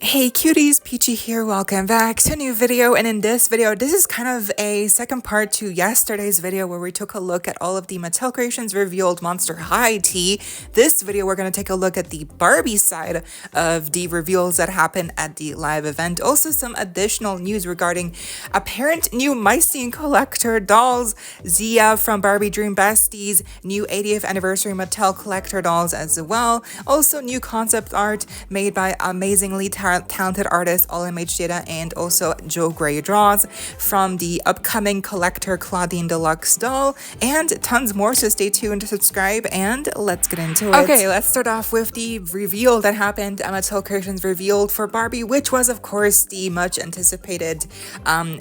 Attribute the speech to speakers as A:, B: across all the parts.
A: Hey cuties, PeachY here, welcome back to a new video. And in this video, this is kind of a second part to yesterday's video where we took a look at all of the Mattel Creations revealed Monster High tea. This video, we're going to take a look at the Barbie side of the reveals that happened at the live event. Also some additional news regarding apparent new Mycene collector dolls, Zia from Barbie Dream Besties, new 80th anniversary Mattel collector dolls as well. Also new concept art made by amazingly talented artist LMH Data and also Joe Gray Draws from the upcoming collector Clawdeen Deluxe doll, and tons more, so stay tuned to subscribe and let's get into it. Okay, let's start off with the reveal that happened. Mattel Creations revealed for Barbie, which was of course the much anticipated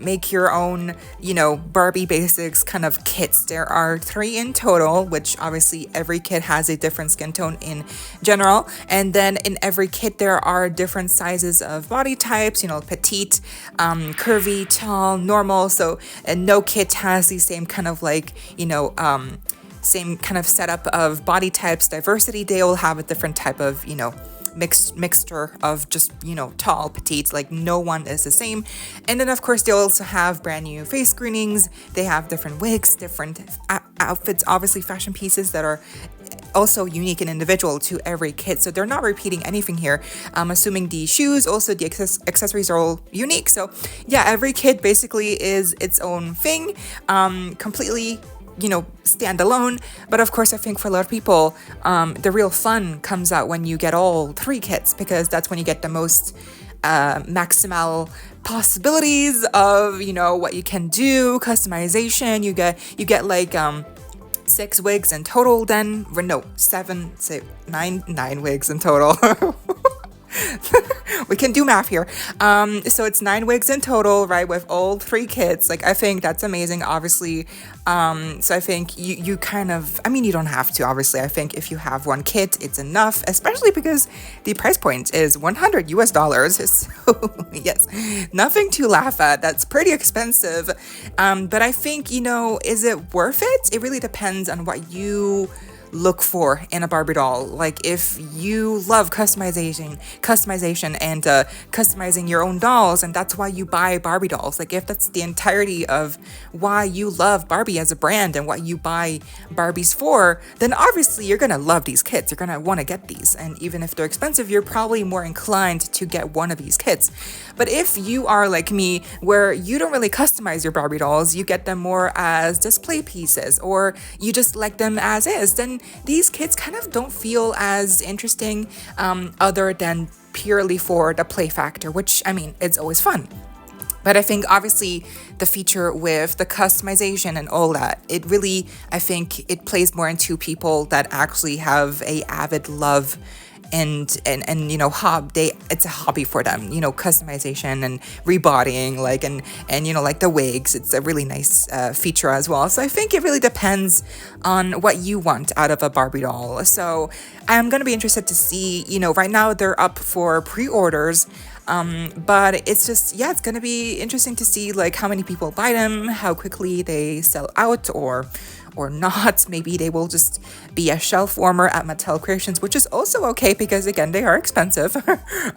A: make your own, Barbie basics kind of kits. There are 3 in total, which obviously every kit has a different skin tone in general, and then in every kit there are different sizes of body types, petite, curvy, tall, normal. So no kit has the same kind of same kind of setup of body types, diversity. They all have a different type of, mixture of just, tall, petite, like no one is the same. And then of course they also have brand new face screenings. They have different wigs, different outfits, obviously fashion pieces that are also unique and individual to every kit, so they're not repeating anything here. I'm assuming the shoes, also the accessories are all unique. So yeah, every kit basically is its own thing, completely standalone. But of course I think for a lot of people, the real fun comes out when you get all 3 kits, because that's when you get the most maximal possibilities of what you can do, customization. You get like 6 wigs in total, then no, 9 wigs in total. We can do math here. So it's 9 wigs in total, right, with all 3 kits. Like, I think that's amazing, obviously. So I think you kind of, you don't have to, obviously. I think if you have 1 kit, it's enough, especially because the price point is $100 US. So yes, nothing to laugh at. That's pretty expensive. But I think, is it worth it? It really depends on what you look for in a Barbie doll. Like, if you love customization and customizing your own dolls, and that's why you buy Barbie dolls, like if that's the entirety of why you love Barbie as a brand and what you buy Barbies for, then obviously you're gonna love these kits. You're gonna want to get these, and even if they're expensive, you're probably more inclined to get one of these kits. But if you are like me, where you don't really customize your Barbie dolls, you get them more as display pieces, or you just like them as is, then these kits kind of don't feel as interesting, other than purely for the play factor, which, it's always fun. But I think obviously the feature with the customization and all that, it really, I think it plays more into people that actually have a avid love and it's a hobby for them, customization and rebodying, like the wigs. It's a really nice feature as well. So I think it really depends on what you want out of a Barbie doll. So I'm gonna be interested to see, right now they're up for pre-orders, but it's just, it's gonna be interesting to see like how many people buy them, how quickly they sell out, or not. Maybe they will just be a shelf warmer at Mattel Creations, which is also okay, because again, they are expensive.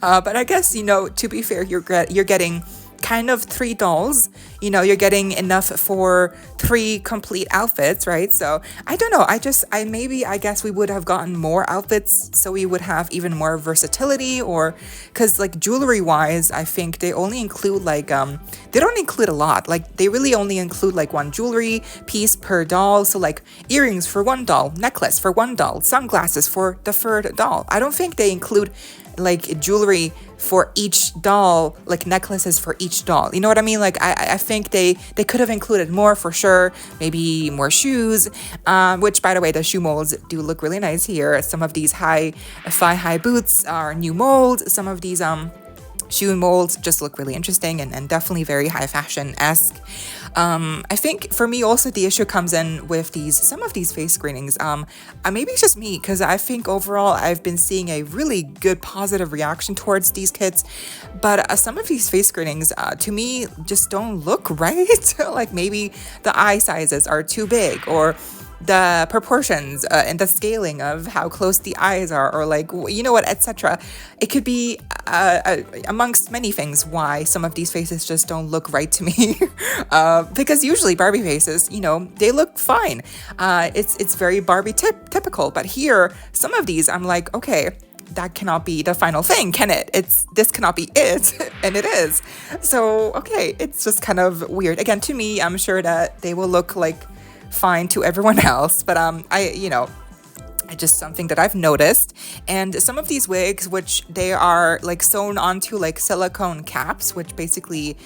A: But I guess, to be fair, you're getting kind of 3 dolls, you're getting enough for 3 complete outfits, right? So I don't know, I guess we would have gotten more outfits, so we would have even more versatility, or because like jewelry wise, I think they only include like they don't include a lot. Like, they really only include like 1 jewelry piece per doll. So like earrings for 1 doll, necklace for 1 doll, sunglasses for the 3rd doll. I don't think they include like jewelry for each doll, like necklaces for each doll. You know what I mean? Like, I think they could have included more for sure. Maybe more shoes, which, by the way, the shoe molds do look really nice here. Some of these thigh-high boots are new molds. Some of these shoe molds just look really interesting and definitely very high fashion-esque. I think for me also the issue comes in with some of these face screenings. Maybe it's just me, because I think overall I've been seeing a really good positive reaction towards these kits, but some of these face screenings to me just don't look right. Like, maybe the eye sizes are too big, or the proportions and the scaling of how close the eyes are, or like, you know what, etc. It could be amongst many things why some of these faces just don't look right to me. Because usually Barbie faces, you know, they look fine. It's very Barbie typical, but here, some of these I'm like, okay, that cannot be the final thing, can it? This cannot be it, and it is. So, okay, it's just kind of weird. Again, to me, I'm sure that they will look like fine to everyone else, but just something that I've noticed. And some of these wigs, which they are like sewn onto like silicone caps, which basically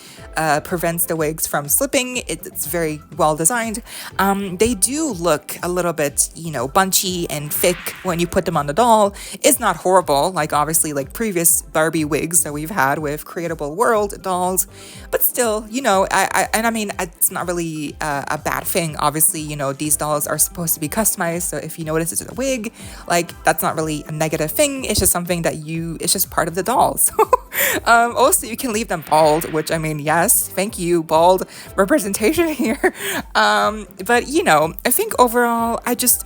A: prevents the wigs from slipping. It's very well designed. They do look a little bit, you know, bunchy and thick when you put them on the doll. It's not horrible, like obviously like previous Barbie wigs that we've had with Creatable World dolls, but still, you know, I mean, it's not really a bad thing. Obviously, you know, these dolls are supposed to be customized, so if you notice it's a wig, like that's not really a negative thing. It's just something that it's just part of the dolls. Also, you can leave them bald, which I mean, yes, thank you, bald representation here. But you know, I think overall,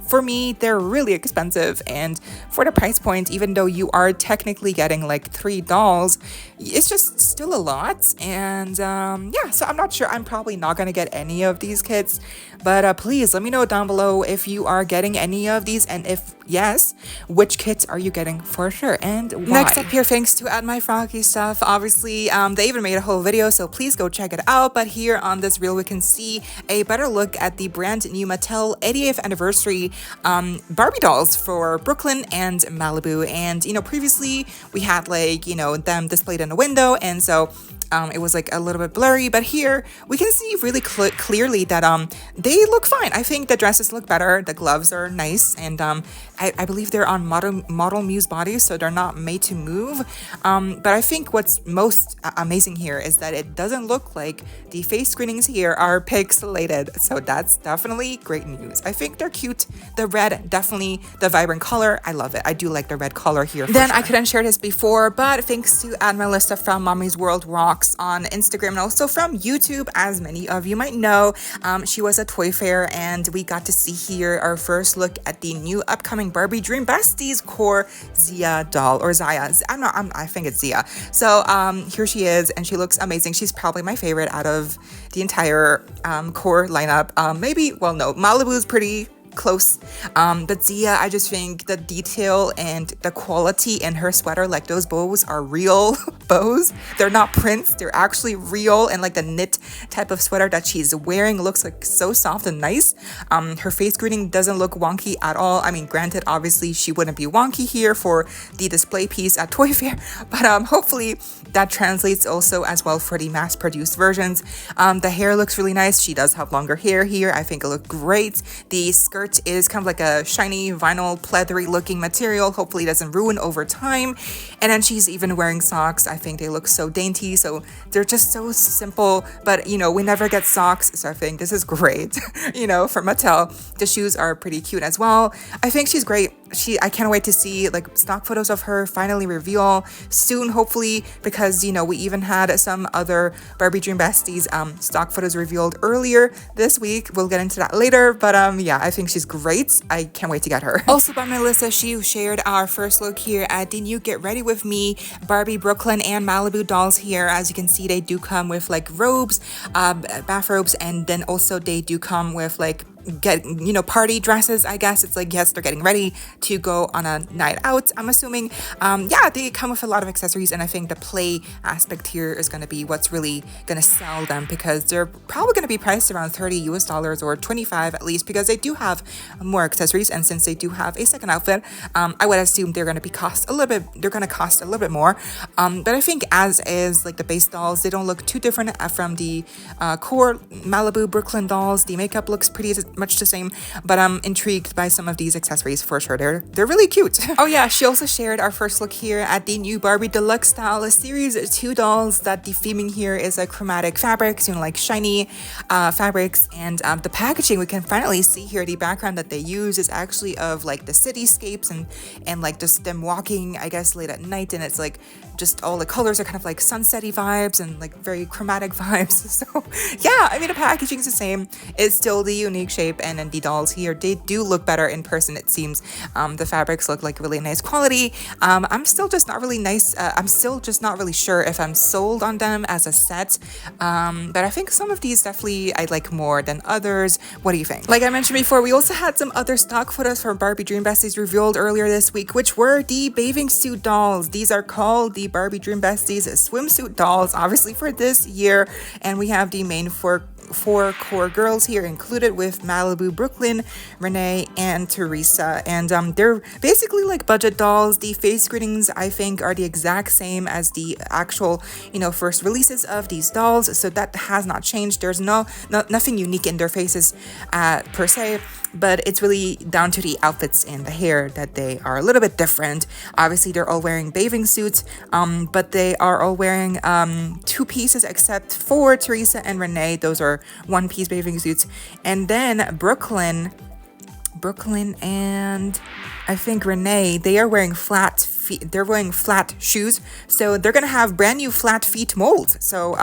A: for me, they're really expensive, and for the price point, even though you are technically getting like 3 dolls, it's just still a lot. And yeah, so I'm not sure. I'm probably not gonna get any of these kits, but please let me know down below if you are getting any of these, and if yes, which kits are you getting for sure, and why? Next up here, thanks to At My Froggy Stuff, obviously they even made a whole video, so please go check it out. But here on this reel, we can see a better look at the brand new Mattel 80th anniversary Barbie dolls for Brooklyn and Malibu. And you know, previously we had like, you know, them displayed in a window, and so it was like a little bit blurry, but here we can see really clearly that they look fine. I think the dresses look better, the gloves are nice, and I believe they're on model Muse bodies, so they're not made to move. But I think what's most amazing here is that it doesn't look like the face screenings here are pixelated, so that's definitely great news. I think they're cute. The red, definitely the vibrant color, I love it. I do like the red color here. Then sure. I couldn't share this before, but thanks to Melissa from Mommy's World Rocks on Instagram, and also from YouTube, as many of you might know. She was at Toy Fair, and we got to see here our first look at the new upcoming Barbie Dream Besties core Zia doll, or Zaya. I think it's Zia. So here she is, and she looks amazing. She's probably my favorite out of the entire core lineup. Malibu's pretty close, but Zia, I just think the detail and the quality in her sweater, like those bows are real bows. They're not prints, they're actually real, and like the knit type of sweater that she's wearing looks like so soft and nice. Her face screening doesn't look wonky at all. I mean, granted, obviously she wouldn't be wonky here for the display piece at Toy Fair, but hopefully that translates also as well for the mass-produced versions. The hair looks really nice. She does have longer hair here. I think it looked great. The skirt is kind of like a shiny vinyl pleathery looking material. Hopefully it doesn't ruin over time. And then she's even wearing socks. I think they look so dainty. So they're just so simple, but you know, we never get socks. So I think this is great. You know, for Mattel, the shoes are pretty cute as well. I think she's great. I can't wait to see like stock photos of her finally reveal soon, hopefully, because you know, we even had some other Barbie Dream Besties stock photos revealed earlier this week. We'll get into that later, but yeah, I think she's great. I can't wait to get her. Also by Melissa, she shared our first look here at the new Get Ready With Me Barbie Brooklyn and Malibu dolls here. As you can see, they do come with like robes, bathrobes, and then also they do come with like party dresses. I guess it's like, yes, they're getting ready to go on a night out, I'm assuming. Yeah, they come with a lot of accessories, and I think the play aspect here is going to be what's really going to sell them, because they're probably going to be priced around $30 or 25 at least, because they do have more accessories, and since they do have a second outfit, I would assume they're going to cost a little bit more. But I think as is like the base dolls, they don't look too different from the core Malibu Brooklyn dolls. The makeup looks pretty much the same, but I'm intrigued by some of these accessories for sure. They're really cute. Oh yeah, she also shared our first look here at the new Barbie Deluxe style series 2 dolls, that the theming here is like chromatic fabrics, you know, like shiny fabrics, and the packaging, we can finally see here the background that they use is actually of like the cityscapes and like just them walking, I guess, late at night, and it's like just all the colors are kind of like sunsetty vibes and like very chromatic vibes. So yeah, I mean, the packaging is the same. It's still the unique shape shape, and then the dolls here, they do look better in person, it seems. The fabrics look like really nice quality. I'm still just not really sure if I'm sold on them as a set, but I think some of these definitely I like more than others. What do you think? Like I mentioned before, we also had some other stock photos from Barbie Dream Besties revealed earlier this week, which were the bathing suit dolls. These are called the Barbie Dream Besties swimsuit dolls, obviously for this year, and we have the main four core girls here included with Malibu, Brooklyn, Renee, and Teresa, and they're basically like budget dolls. The face greetings I think are the exact same as the actual first releases of these dolls, so that has not changed. There's nothing unique in their faces per se, but it's really down to the outfits and the hair that they are a little bit different. Obviously they're all wearing bathing suits, but they are all wearing two pieces except for Teresa and Renee. Those are one-piece bathing suits. And then Brooklyn and I think Renee, they are wearing flat feet. They're wearing flat shoes, so they're gonna have brand new flat feet molds. So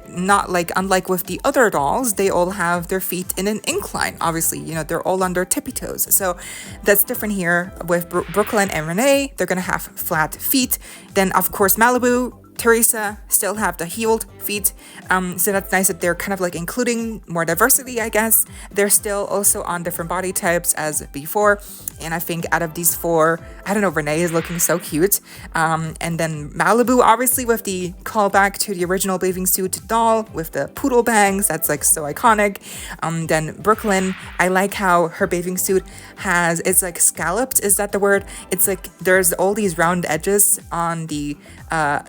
A: not like unlike with the other dolls, they all have their feet in an incline. Obviously, they're all on their tippy toes. So that's different here with Brooklyn and Renee. They're gonna have flat feet. Then of course Malibu, Teresa still have the heeled feet, so that's nice that they're kind of like including more diversity, I guess. They're still also on different body types as before, and I think out of these four, I don't know, Renee is looking so cute, and then Malibu obviously with the callback to the original bathing suit doll with the poodle bangs, that's like so iconic. Then Brooklyn, I like how her bathing suit it's like scalloped, is that the word? It's like there's all these round edges on the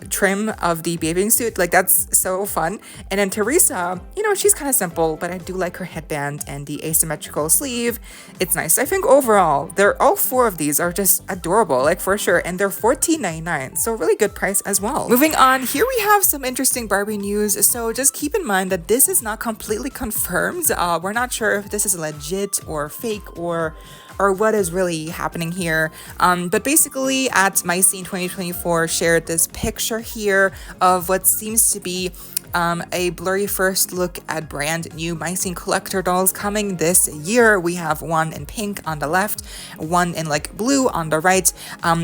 A: trim of the bathing suit, like that's so fun. And then Teresa, she's kind of simple, but I do like her headband and the asymmetrical sleeve. It's nice. I think overall all four of these are just adorable, like for sure, and they're $14.99, so really good price as well. Moving on, here we have some interesting Barbie news. So just keep in mind that this is not completely confirmed. We're not sure if this is legit or fake or what is really happening here. But basically at My Scene 2024 shared this picture here of what seems to be a blurry first look at brand new My Scene collector dolls coming this year. We have one in pink on the left, one in like blue on the right.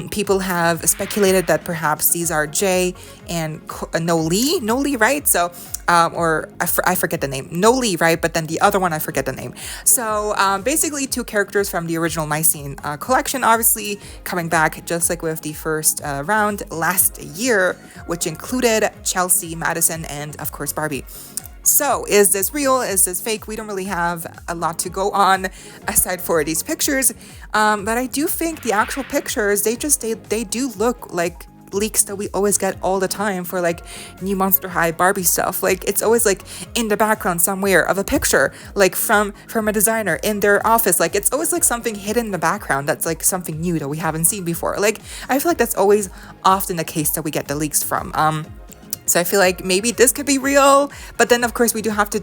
A: People have speculated that perhaps these are Jey and Noli, right? So I forget the name, Noli, right? But then the other one, I forget the name. So basically two characters from the original My Scene collection, obviously coming back just like with the first round last year, which included Chelsea, Madison, and of course Barbie. So is this real? Is this fake? We don't really have a lot to go on aside for these pictures, but I do think the actual pictures, they do look like leaks that we always get all the time for like new Monster High Barbie stuff. Like it's always like in the background somewhere of a picture, like from a designer in their office. Like it's always like something hidden in the background that's like something new that we haven't seen before. Like I feel like that's always often the case that we get the leaks from. So I feel like maybe this could be real, but then of course we do have to,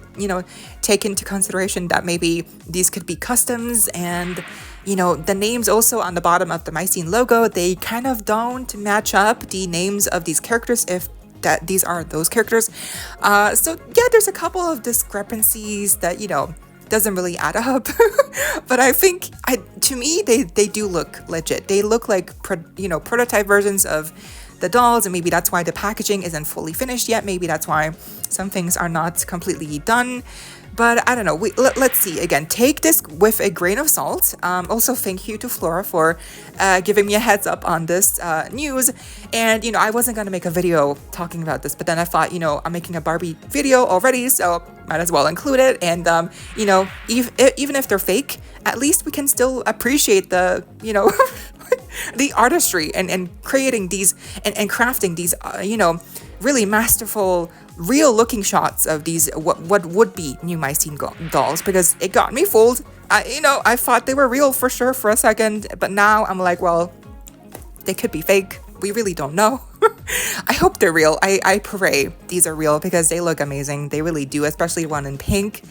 A: take into consideration that maybe these could be customs, and the names also on the bottom of the My Scene logo, they kind of don't match up the names of these characters if that these are those characters. So yeah, there's a couple of discrepancies that, doesn't really add up. But I think to me they do look legit. They look like prototype versions of the dolls, and maybe that's why the packaging isn't fully finished yet. Maybe that's why some things are not completely done. But I don't know. Let's see. Again, take this with a grain of salt. Also, thank you to Flora for giving me a heads up on this news. And, I wasn't going to make a video talking about this, but then I thought, I'm making a Barbie video already, so might as well include it. And, even if they're fake, at least we can still appreciate the, the artistry and creating these and crafting these, really masterful, real looking shots of these what would be new My Scene dolls, because it got me fooled. I thought they were real for sure for a second, but now I'm like, well, they could be fake. We really don't know. I hope they're real. I pray these are real because they look amazing. They really do, especially one in pink.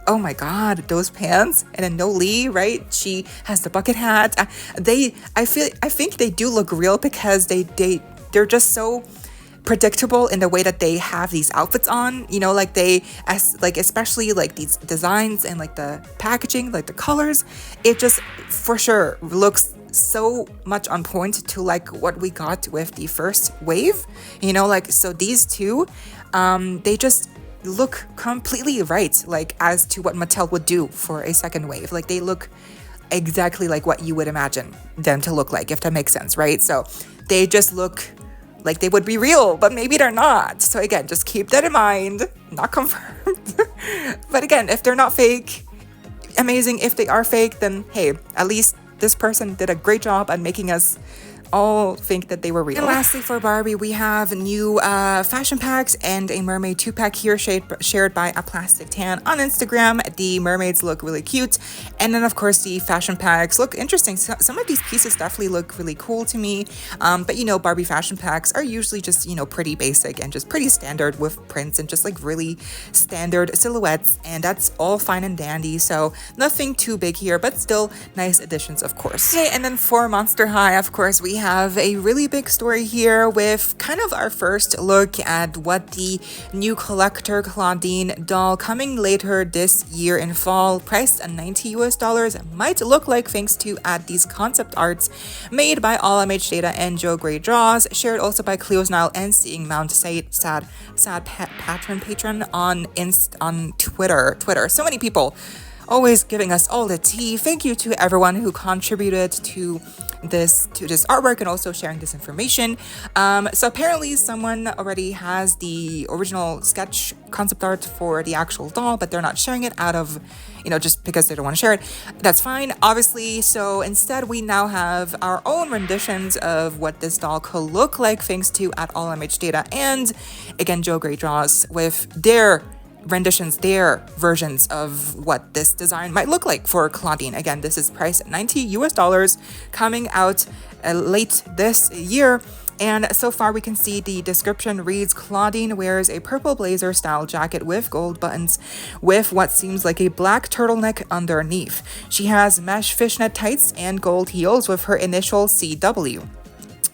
A: Oh my god, those pants. And then Noli, right? She has the bucket hat. I think they do look real because they're just so predictable in the way that they have these outfits on, you know, like especially like these designs and like the packaging, like the colors, it just for sure looks so much on point to like what we got with the first wave, you know, like, so these two, they just look completely right, like as to what Mattel would do for a second wave. Like they look exactly like what you would imagine them to look like, if that makes sense, right? So they just look like they would be real, but maybe they're not. So again, just keep that in mind, not confirmed. But again, if they're not fake, amazing. If they are fake, then hey, at least this person did a great job at making us all think that they were real. And lastly, for Barbie, we have new fashion packs and a mermaid 2-pack here shared by a plastic tan on Instagram. The mermaids look really cute, and then of course the fashion packs look interesting. Some of these pieces definitely look really cool to me, but you know, Barbie fashion packs are usually just, you know, pretty basic and just pretty standard with prints and just like really standard silhouettes, and that's all fine and dandy, so nothing too big here, but still nice additions, of course. Okay, and then for Monster High, of course, we have a really big story here with kind of our first look at what the new collector Clawdeen doll coming later this year in fall, priced at $90 might look like, thanks to these concept arts made by All MH Data and Joe Gray Draws, shared also by Cleo's Nile and Seeing Mount Sad Patron on Twitter. So many people always giving us all the tea. Thank you to everyone who contributed to this artwork and also sharing this information. So apparently someone already has the original sketch concept art for the actual doll, but they're not sharing it out of, you know, just because they don't want to share it. That's fine, obviously. So instead, we now have our own renditions of what this doll could look like, thanks to All MH Data and again Joe Gray Draws with their renditions, their versions of what this design might look like for Clawdeen. Again, this is priced at $90 coming out late this year. And so far we can see the description reads, Clawdeen wears a purple blazer style jacket with gold buttons with what seems like a black turtleneck underneath. She has mesh fishnet tights and gold heels with her initial CW.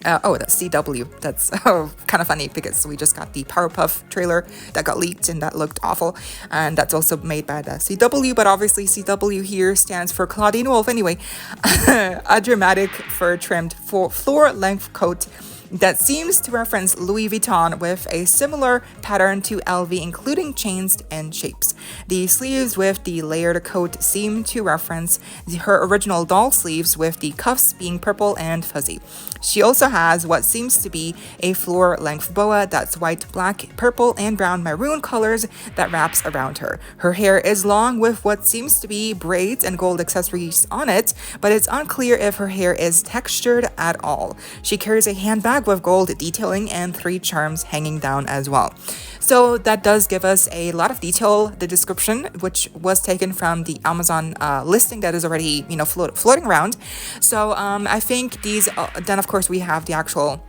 A: That's CW. That's kind of funny because we just got the Powerpuff trailer that got leaked and that looked awful. And that's also made by the CW, but obviously CW here stands for Clawdeen Wolf. Anyway, a dramatic fur-trimmed floor-length coat that seems to reference Louis Vuitton with a similar pattern to LV, including chains and shapes. The sleeves with the layered coat seem to reference her original doll sleeves, with the cuffs being purple and fuzzy. She also has what seems to be a floor-length boa that's white, black, purple, and brown maroon colors that wraps around her. Her hair is long with what seems to be braids and gold accessories on it, but it's unclear if her hair is textured at all. She carries a handbag with gold detailing and 3 charms hanging down as well. So that does give us a lot of detail. The description, which was taken from the Amazon listing that is already, you know, floating around. So I think these, then of course we have the actual,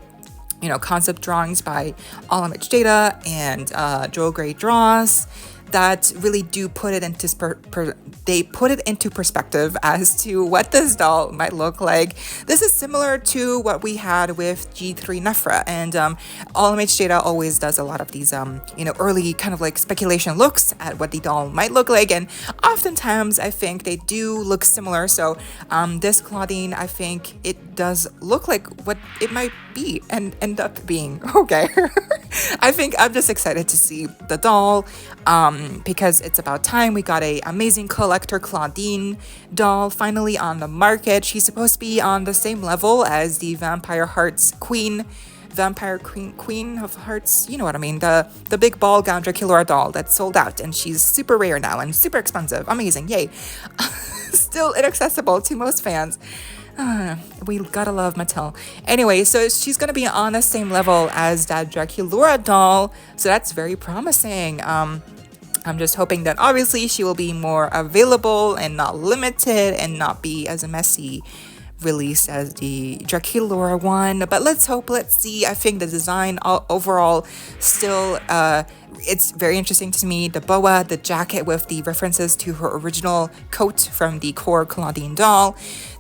A: you know, concept drawings by All MH Data and Joe Gray Draws that really do put it into perspective as to what this doll might look like. This is similar to what we had with G3 Nefra, and All MH Data always does a lot of these you know, early kind of like speculation looks at what the doll might look like, and oftentimes I think they do look similar. So this Clawdeen, I think it does look like what it might be and end up being. Okay. I think I'm just excited to see the doll because it's about time. We got a amazing collector Clawdeen doll finally on the market. She's supposed to be on the same level as the Vampire Queen of Hearts, you know what I mean, the big ball gown Dracula doll that's sold out, and she's super rare now and super expensive. Amazing, yay. Still inaccessible to most fans. We gotta love Mattel. Anyway, so she's gonna be on the same level as that Dracula doll, so that's very promising. I'm just hoping that obviously she will be more available and not limited and not be as a messy release as the Dracula one, but let's hope, let's see. I think the design overall still it's very interesting to me. The boa, the jacket with the references to her original coat from the core Clawdeen doll,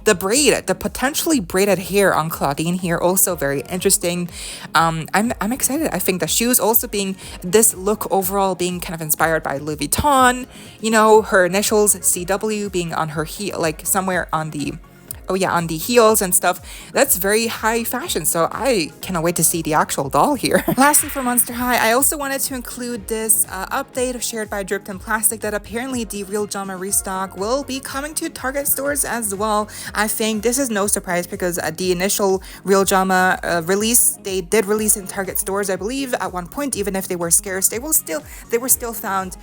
A: The braid, the potentially braided hair on Clawdeen here, also very interesting. I'm excited. I think the shoes also being, this look overall being kind of inspired by Louis Vuitton, you know, her initials CW being on her heel, like somewhere on the, oh yeah, on the heels and stuff. That's very high fashion, so I cannot wait to see the actual doll here. Lastly, for Monster High, I also wanted to include this update shared by Dripped in Plastic that apparently the Real Drama Restock will be coming to Target stores as well. I think this is no surprise because the initial Real Drama release, they did release in Target stores, I believe, at one point. Even if they were scarce, they were still found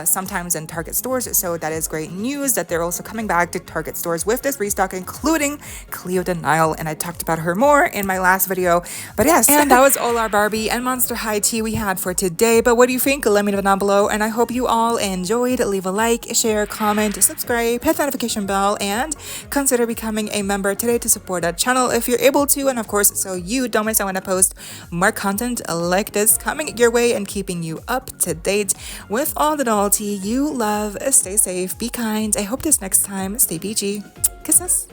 A: sometimes in Target stores. So that is great news that they're also coming back to Target stores with this restock, including Clawdeen, and I talked about her more in my last video. But yes, and that was all our Barbie and Monster High tea we had for today. But what do you think? Let me know down below, and I hope you all enjoyed. Leave a like, share, comment, subscribe, hit the notification bell, and consider becoming a member today to support the channel if you're able to, and of course, so you don't miss out when I post more content like this coming your way and keeping you up to date with all the doll tea you love. Stay safe, be kind. I hope this next time, stay peachy. Kisses.